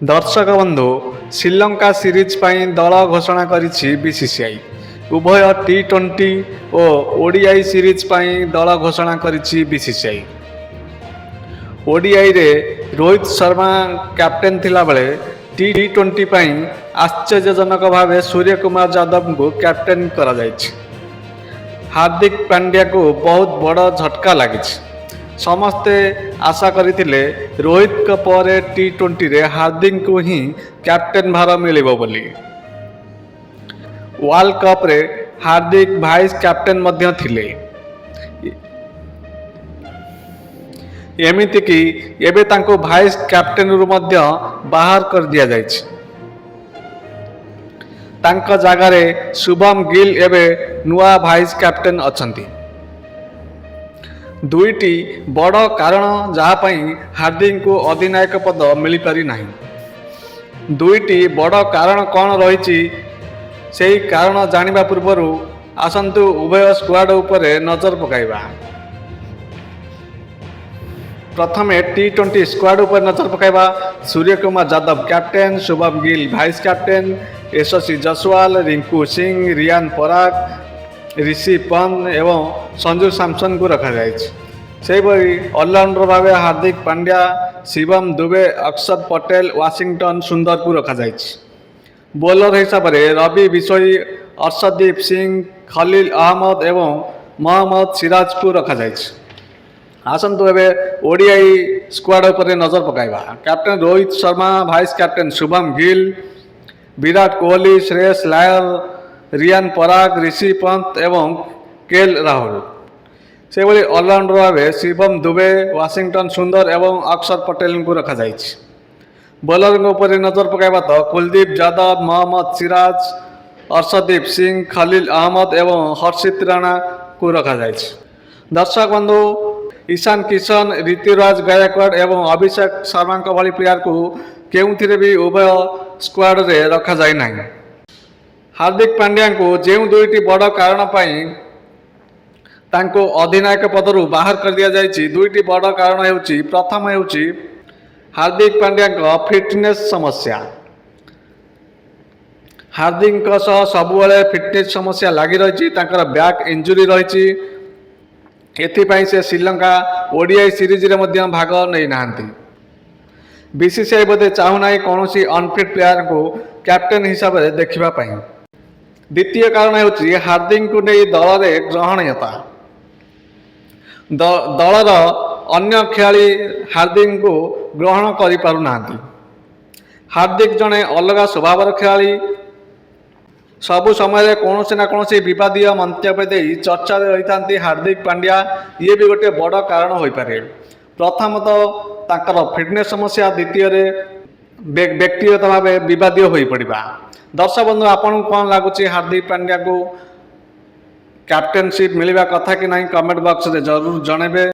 दर्शक बंधु श्रीलंका सीरीज पर दल घोषणा करिछि बीसीसीआई। उभय टी20 और ओडीआई सीरीज पर दल घोषणा करिछि बीसीसीआई। ओडीआई रे रोहित शर्मा कैप्टेन थिला बेले टी20 पर आश्चर्यजनक भाव सूर्यकुमार यादव को कैप्टेन करा जायछि। हार्दिक पांड्या को बहुत बड़ झटका लगी। समस्ते आशा करथिले रोहित को पर टी20 रे हार्दिक को ही कैप्टेन भार मिलिबो बोली। वर्ल्ड कप रे हार्दिक वाइस कैप्टेन मध्य थिले। एमिति कि एबे तांको वाइस कैप्टेन रु मध्य बाहर कर दिया जायछि। तांका जगह रे शुभम गिल एबे नुआ वाइस कैप्टेन अछंती। दुईटी बड़ कारण जहाँपाई हार्दिक को अधिनायक पद मिल पारि नाही। दुईटी बड़ कारण कौन रही से कारण जानिबा पूर्व आसंतु उभय स्क्वाड उपरे नजर पकाइबा। प्रथमे टी20 स्क्वाड उपर नजर पकाइबा। Suryakumar Yadav captain, Shubham Gill vice captain, Yashasvi Jaswal, Rinku Singh, Riyan Parag, Rishi Pant एवं संजू सैमसन को रखा जाए। ऑलराउंडर भाव हार्दिक पांड्या, शिवम दुबे, अक्षर पटेल, वाशिंगटन सुंदर को रखा जाए। बॉलर हिसाब से रवि बिशोई, अर्शदीप सिंह, खलील अहमद एवं मोहम्मद सिराज को रखा जाए। आसतु एवं ओडीआई स्क्वाड पर नजर पकाइबा। Captain Rohit Sharma, vice captain Shubham Gill, Virat Kohli, Shreyas Iyer, Riyan Parag, Rishi Pant एवं केएल राहुल। से भली ऑलराउंडर भाव शिवम दुबे, वाशिंगटन सुंदर एवं अक्षर पटेल को रखा जाए। बॉलर उपर नजर पकाइबा तो कुलदीप यादव, मोहम्मद सिराज, अर्शदीप सिंह, खलील अहमद एवं हर्षित राणा को रखा जाए। दर्शक बंधु ईशान किशन, ऋतुराज गायकवाड़ एवं अभिषेक शर्मा भली प्लेयर को केउथिरे भी उभय स्क्वाड रे रखा जाए नहीं। हार्दिक पांड्या को जो दुईटी बड़ कारण तांको अधिनायक पदरु बाहर कर दिया जायछि। दुईटी बड़ कारण हेउछि, प्रथम हेउछि हार्दिक पांड्या को फिटनेस समस्या। हार्दिक सबुबले फिटनेस समस्या लगी रही। बैक इंजुरी रही। एथिपाई से श्रीलंका ओडीआई सीरीज रे मध्य भाग नहीं नांती। बीसीसीआई बोधे चाहूना कौन अनफिट प्लेयर को कैप्टेन हिसाब से देखा। द्वितीय कारण हेउछि हार्दिक को नहीं दल में ग्रहणीयता। दलर अन्य खेलाड़ी हार्दिक को ग्रहण करि पारु नांती। हार्दिक जड़े अलग स्वभावर खेलाड़ी। सबु समय कौन ना कौन विवादीय मंतव्य दे चर्चा रही था। हार्दिक पांड्या ये भी गोटे बड़ कारण हो पारे। प्रथमतः फिटनेस समस्या, द्वितीय व्यक्तिगत भाव विवादीय हो पड़ा। दर्शक बंधु आपन कौन लगुच हार्दिक पांड्या को कैप्टेनशिप मिलवा कथा कि नहीं कमेंट बॉक्स रे जरूर जनइबे।